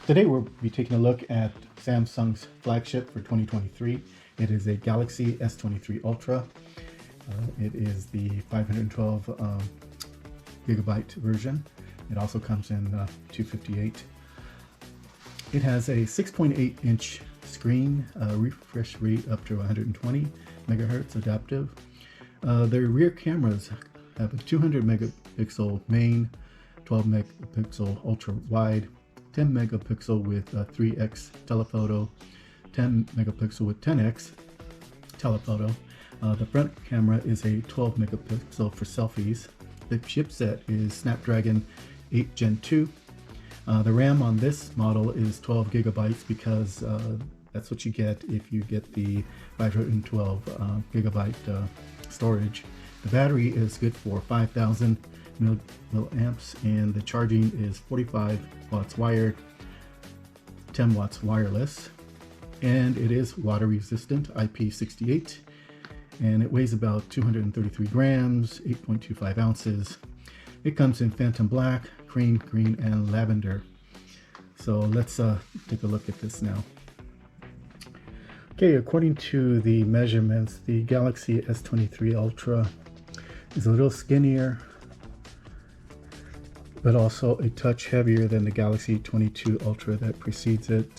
Today we'll be taking a look at Samsung's flagship for 2023. It is a Galaxy S23 Ultra. It is the 512 gigabyte version. It also comes in 258. It has a 6.8 inch screen, refresh rate up to 120 megahertz adaptive. The rear cameras have a 200 megapixel main, 12 megapixel ultra wide, 10 megapixel with 3x telephoto, 10 megapixel with 10x telephoto. The front camera is a 12 megapixel for selfies. The chipset is Snapdragon 8 Gen 2. The RAM on this model is 12 gigabytes because that's what you get if you get the 512 gigabyte storage. The battery is good for 5,000 milliamps, and the charging is 45 watts wired, 10 watts wireless, and it is water resistant, IP68, and it weighs about 233 grams, 8.25 ounces. It comes in Phantom Black, Cream, Green, and Lavender. So let's take a look at this now. Okay, according to the measurements, the Galaxy S23 Ultra is a little skinnier, but also a touch heavier than the Galaxy 22 Ultra that precedes it.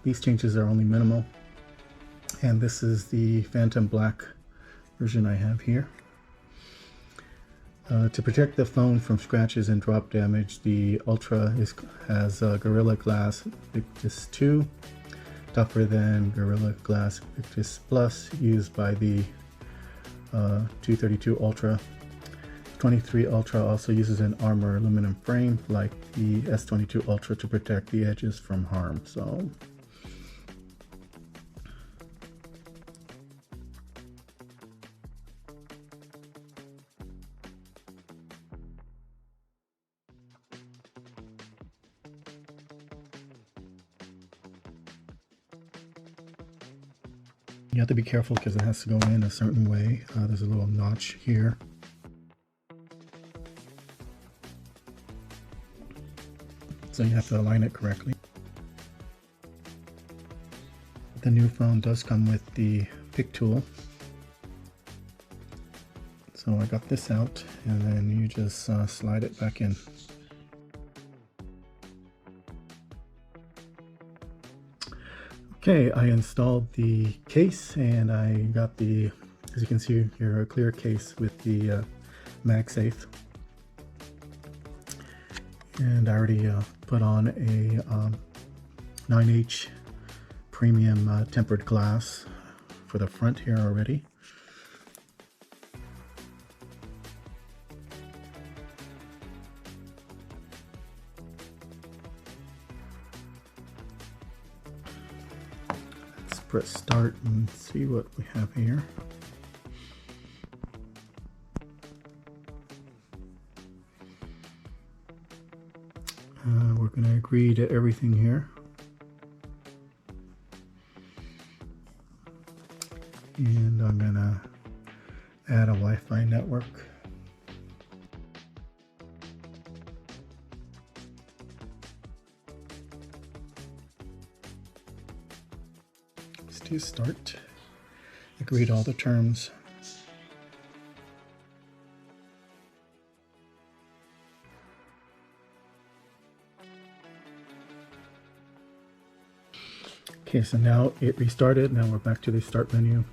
These changes are only minimal. And this is the Phantom Black version I have here. To protect the phone from scratches and drop damage, the Ultra has Gorilla Glass Victus 2, tougher than Gorilla Glass Victus Plus used by the 232 Ultra. 23 Ultra also uses an armor aluminum frame like the S22 Ultra to protect the edges from harm. So you have to be careful because it has to go in a certain way. There's a little notch here. So you have to align it correctly. The new phone does come with the pick tool. So I got this out, and then you just slide it back in. Okay, I installed the case, and I got the, as you can see here, a clear case with the MagSafe. And I already put on a 9H premium tempered glass for the front here already. Let's press start and see what we have here. We're going to agree to everything here. And I'm going to add a Wi-Fi network. Let's do start. Agree to all the terms. Okay, so now it restarted. Now we're back to the start menu.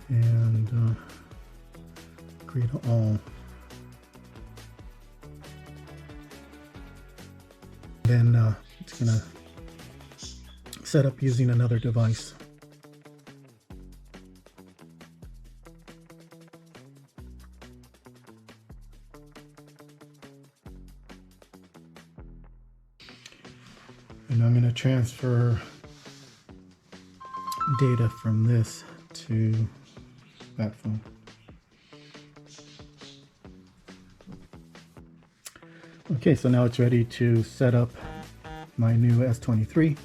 And agree to all. Then it's going to set up using another device. And I'm going to transfer data from this to that phone. Okay, so now it's ready to set up my new S23.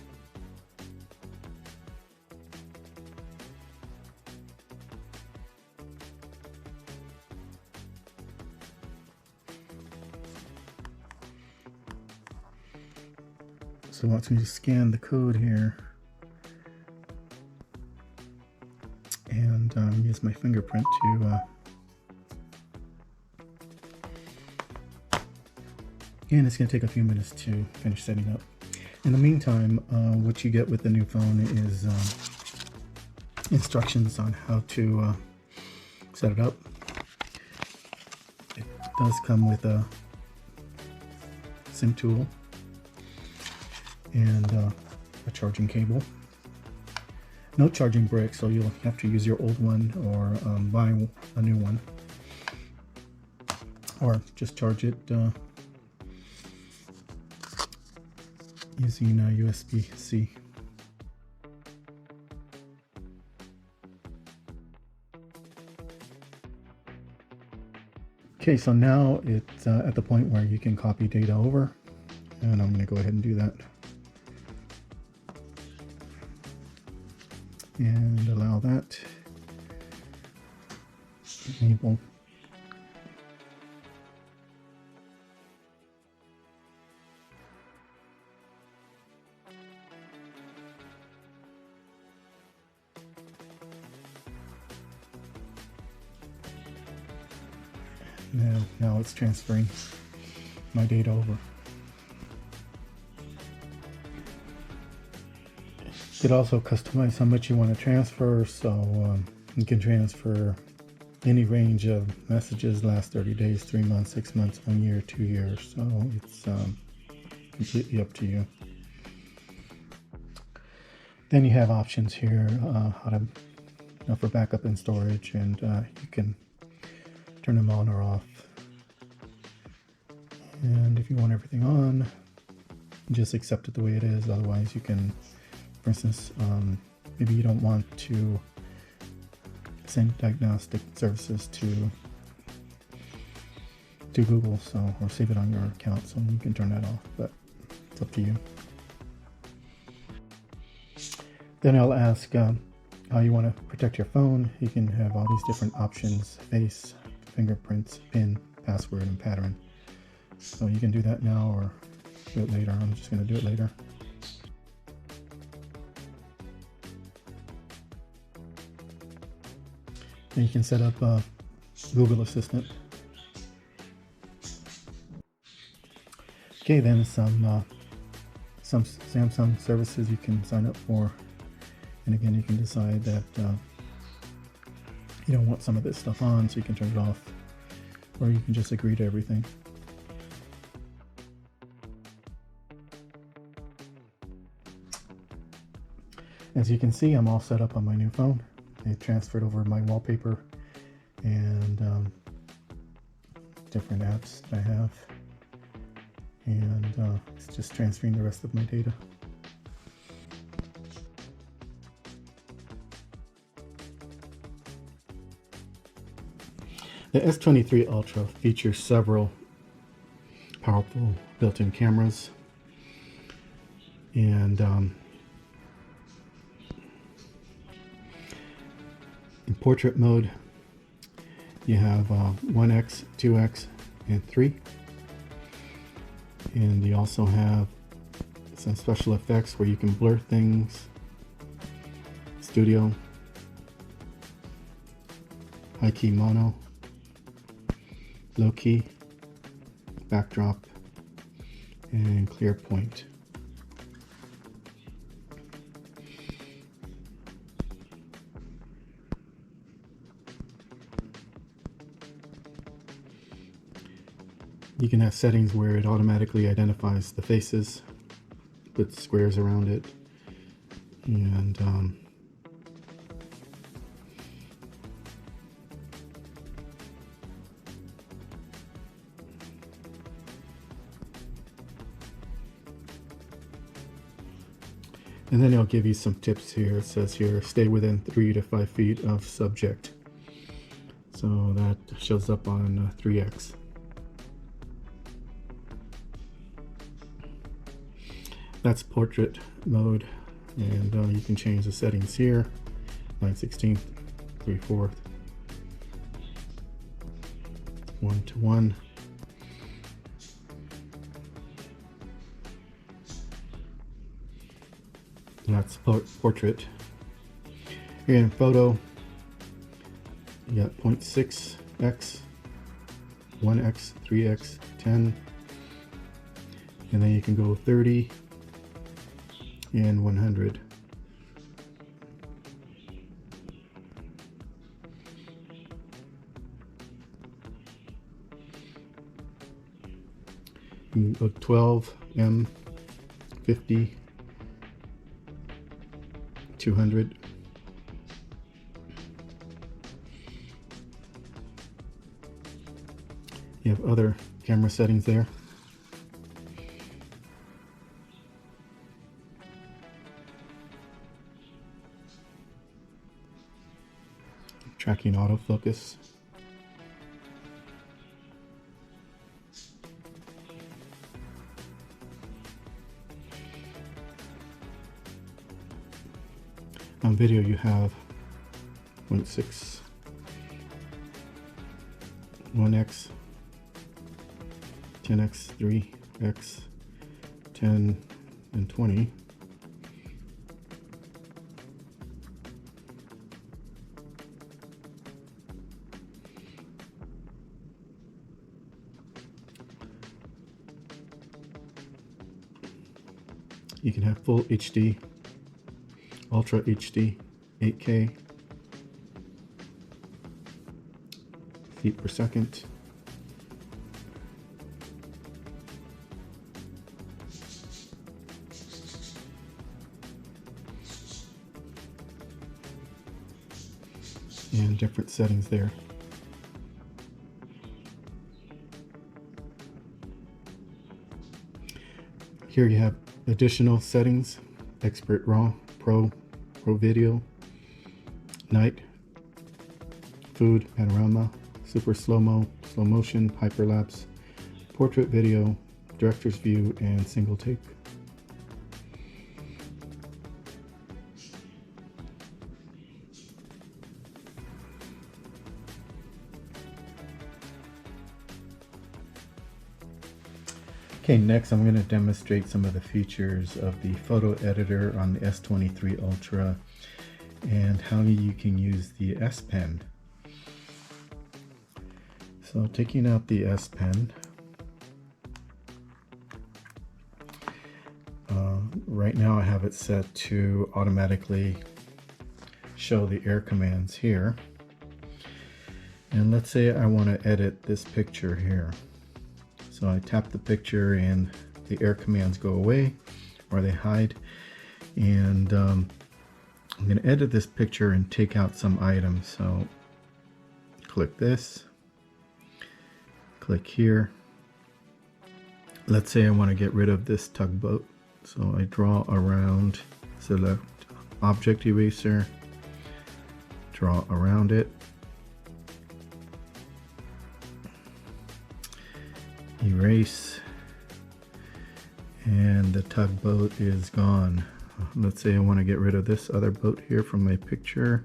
So it wants me to scan the code here and use my fingerprint to and it's going to take a few minutes to finish setting up. In the meantime, what you get with the new phone is instructions on how to set it up. It does come with a SIM tool and a charging cable. No charging brick, so you'll have to use your old one or buy a new one, or just charge it using USB-C. Okay, so now it's at the point where you can copy data over, and I'm going to go ahead and do that. And allow that. Enable. Now it's transferring my data over. You could also customize how much you want to transfer, so you can transfer any range of messages, last 30 days, 3 months, 6 months, 1 year, 2 years, so it's completely up to you. Then you have options here, how to for backup and storage, and you can turn them on or off. And if you want everything on, just accept it the way it is. Otherwise, you can, for instance, maybe you don't want to send diagnostic services to Google, so, or save it on your account, so you can turn that off, but it's up to you. Then I'll ask how you want to protect your phone. You can have all these different options: face, fingerprints, PIN, password, and pattern. So you can do that now or do it later. I'm just going to do it later. And you can set up a Google Assistant. Okay, then some Samsung services you can sign up for. And again, you can decide that you don't want some of this stuff on, so you can turn it off, or you can just agree to everything. As you can see, I'm all set up on my new phone. I transferred over my wallpaper and different apps that I have, and it's just transferring the rest of my data. The S23 Ultra features several powerful built-in cameras, and in portrait mode you have 1x, 2x, and 3, and you also have some special effects where you can blur things, studio, high key mono, low key, backdrop, and clear point. You can have settings where it automatically identifies the faces, puts squares around it, and then it'll give you some tips here. It says here, stay within 3 to 5 feet of subject. So that shows up on 3x. That's portrait mode, and you can change the settings here: 9/16, 3/4, 1:1. that's portrait. Here in photo, you got 0.6x, 1x, 3x, 10, and then you can go 30 and 100. You can go 12, M, 50, 200. You have other camera settings there. Tracking autofocus. On video you have 0.6, 1x, 10x, 3x, 10, and 20. You can have full HD, Ultra HD, 8K, feet per second. And different settings there. Here you have additional settings: expert RAW, pro video, night, food, panorama, super slow-mo, slow motion, hyperlapse, portrait video, director's view, and single take. Okay, next I'm going to demonstrate some of the features of the photo editor on the S23 Ultra and how you can use the S Pen. So taking out the S Pen, right now I have it set to automatically show the air commands here. And let's say I want to edit this picture here. So I tap the picture and the air commands go away or they hide. And I'm going to edit this picture and take out some items. So click this, click here. Let's say I want to get rid of this tugboat. So I draw around, select object eraser, draw around it. Erase, and the tugboat is gone. Let's say I want to get rid of this other boat here from my picture,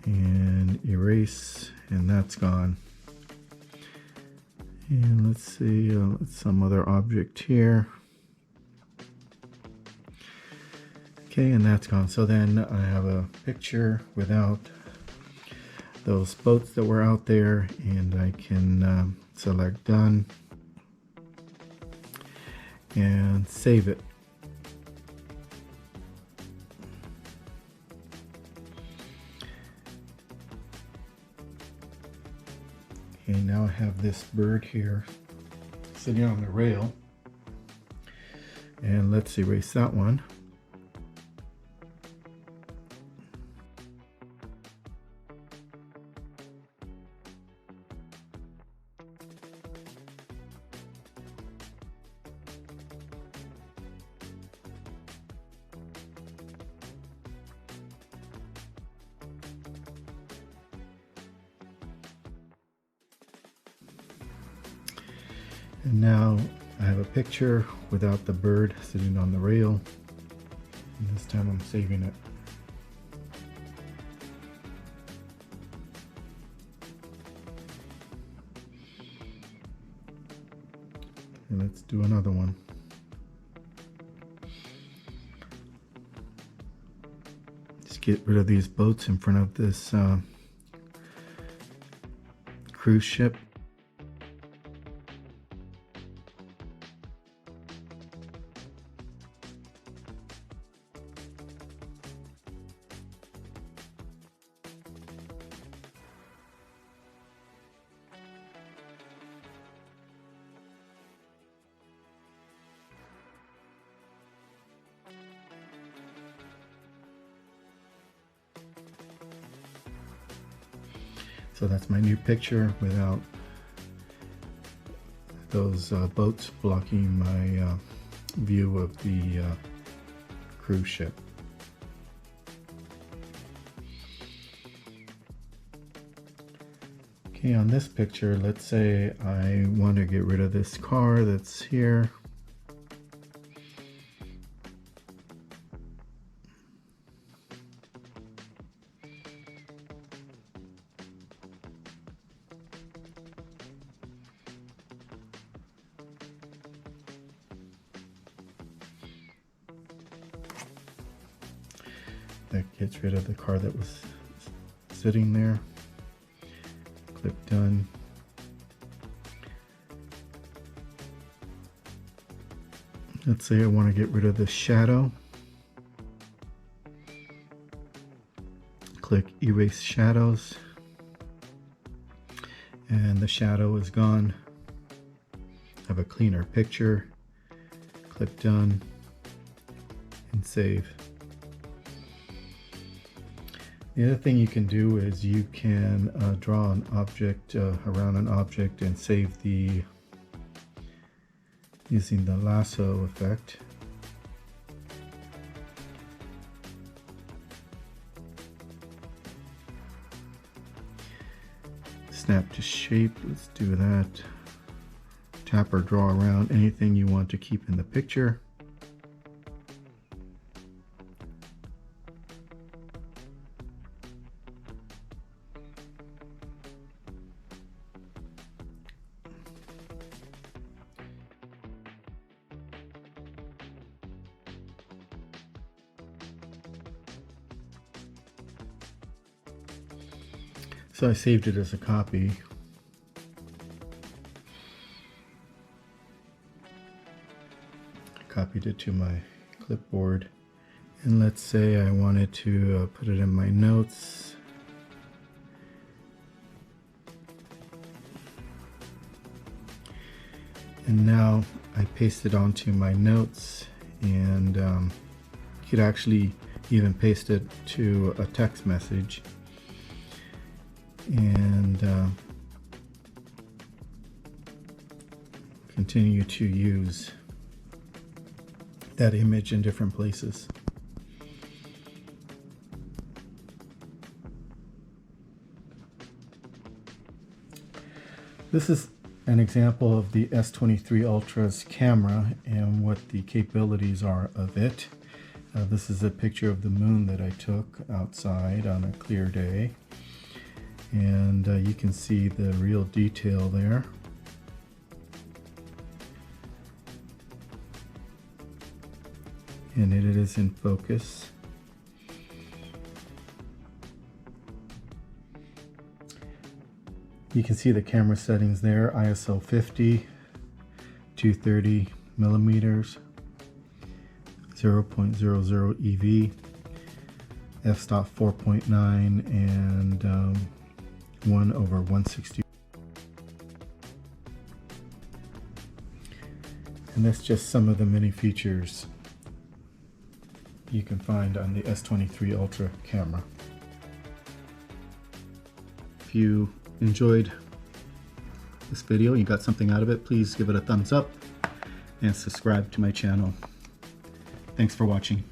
and erase, and that's gone. And let's see, some other object here. Okay, and that's gone. So then I have a picture without those boats that were out there, and I can select done and save it. Okay, now I have this bird here sitting on the rail, and let's erase that one. And now I have a picture without the bird sitting on the rail. And this time I'm saving it. And let's do another one. get rid of these boats in front of this cruise ship. So that's my new picture without those boats blocking my view of the cruise ship. Okay, on this picture, let's say I want to get rid of this car that's here. That gets rid of the car that was sitting there. Click done. Let's say I want to get rid of the shadow. Click erase shadows. And the shadow is gone. Have a cleaner picture. Click done and save. The other thing you can do is you can draw an object around an object and save the using the lasso effect. Snap to shape, let's do that. Tap or draw around anything you want to keep in the picture. So I saved it as a copy. Copied it to my clipboard. And let's say I wanted to put it in my notes. And now I paste it onto my notes, and you could actually even paste it to a text message. And continue to use that image in different places. This is an example of the S23 Ultra's camera and what the capabilities are of it. This is a picture of the moon that I took outside on a clear day. And you can see the real detail there. And it is in focus. You can see the camera settings there: ISO 50, 230 millimeters, 0.00 EV, f-stop 4.9, and 1/160. And that's just some of the many features you can find on the S23 Ultra camera. If you enjoyed this video, you got something out of it, please give it a thumbs up and subscribe to my channel. Thanks for watching.